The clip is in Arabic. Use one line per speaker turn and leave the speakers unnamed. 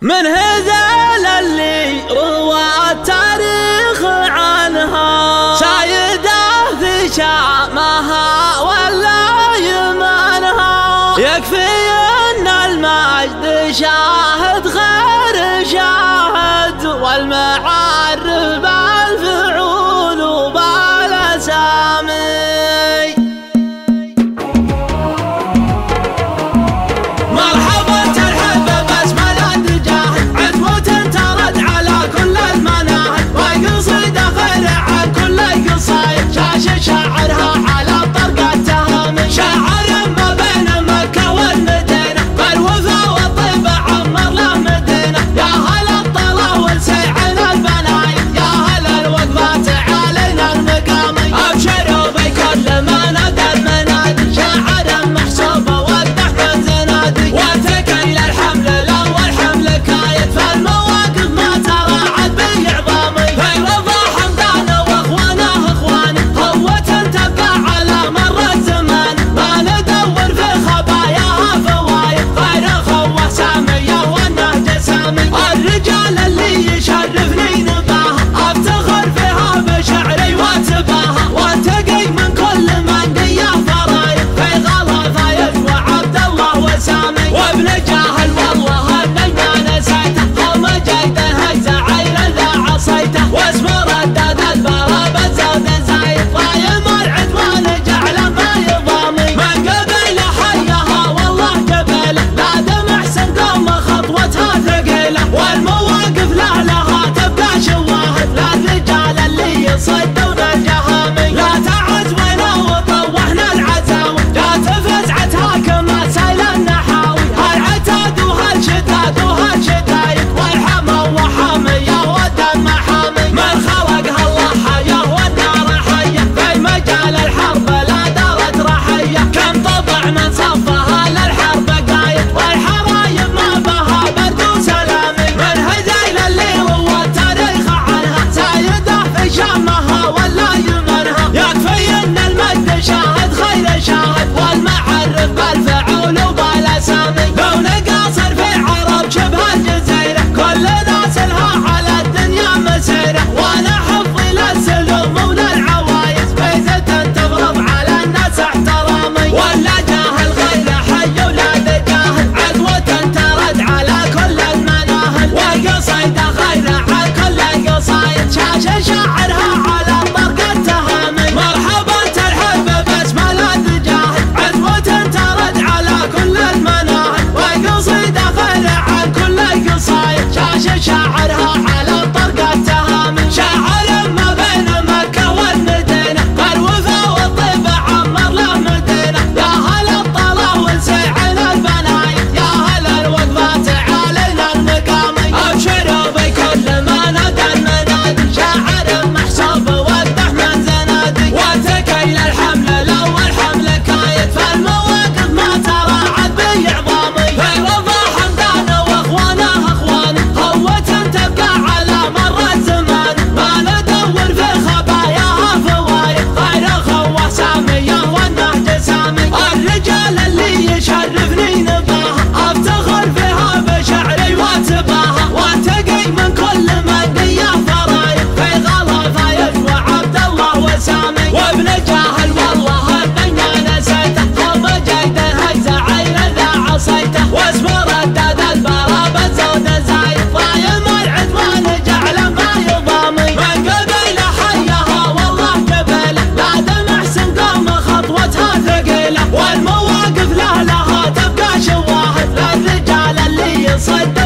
من هذول اللي روى التاريخ عنها سايدة في شامها ولا يمنها، يكفي ان المجد شاهد غير شاهد والمعارف بالفعول وبالاسامي. شاعرها على طرق التهامي، شاعر ما بين مكة والمدينة، بالوفا والطيب عمر له مدينة. يا هلا الطلا والسيعنا البنايم، يا هلا الوقفات علينا المقامي. ابشروا بكل ما ندى المنادي، شاعر محسوب وقدح من زنادي. وتكيل الحمل الاول حمل كايد، فالمواقف ما تراعت بي عظامي. في رضا حمدان واخوانه اخواني، تبقى على مر الزمان، ما ندور في خباياها فوايد. غير خوه سامية والنهج سامي، الرجال اللي يشرفني نباها، افتخر فيها بشعري واتباها. وانتقي من كل من ديه فرايد، في غلا فايد وعبد الله وسامي. وابن جاهل والله اني ما نسيته، قوم جيده هجزه عين ذا عصيته. واسم ردد البراب الزود زايد، ضايم العدوان جعله ما يضامي. من قبل حيها والله جبله، لا دمع سندوم خطوتها ثقيله. والمواقف لها تبقى شواهد، للرجال اللي يصدون الجهامي. لا تعزونا وطوحنا العزاوي، جات فزعتها كما سيل النحاوي. هالعتاد وهالشتات وهالشتايد، والحما وحاميه والدم حامي. من خلقها الله حيه والنار حيه، في مجال الحرب لا دارت رحيه. كم طبع من صفها للحرب قايد، والحرايب ما بها برد وسلامي. من هذيل اللي روى التاريخ عنها سايده في شامها ولا يمنها، يكفي ان المجد شاهد خير شاهد والمعرف بالفعول وبالاسامي. لو نقاصر في عرب شبه الجزيره، كل ناس لها على الدنيا مسيره. وانا حفظي للسلوم وللعوايز، فيزة تفرض على الناس احترامي. ولا جاهل غير حي ولاد جاهل، عدوة ترد على كل المناهل. وقصيدة خير على كل القصايد، شاش شاعرها على طرق التهامي. مرحبا ترحب بسملة جاهل، عدوة ترد على كل المناهل. وقصيدة خير على كل القصايد، شاش شاعرها على طرق التهامي. شاعر ما بين مكة والمدينة، بالوفا والطيب عمر له مدينة. يا هلا الطلا والسيعنا البنايم، يا هلا الوقفات علينا المقامي. ابشروا بكل ما ندى المنادي، شاعر محسوب وقدح من زنادي. وتكيل الحمل الاول حمل كايد، فالمواقف ما تراعت بي عظامي. في رضا حمدان واخوانه اخواني، قوة تبقى على مر الزمان، ما ندور في خباياها فوايد. غير خوه سامية والنهج سامي، الرجال اللي يشرفني نباها، افتخر فيها بشعري واتباها. وانتقي من كل من ديه فرايد، في غلا فايد وعبد الله وسامي. وابن جاهل والله اني ما نسيته، قوم جيده هجزه عين ذا عصيته. واسم ردد البراب الزود زايد، ضايم العدوان جعله ما يضامي. من قبل حيها والله جبله، لا دمع سندوم خطوتها ثقيله. والمواقف لها تبقى شواهد، للرجال اللي يصدق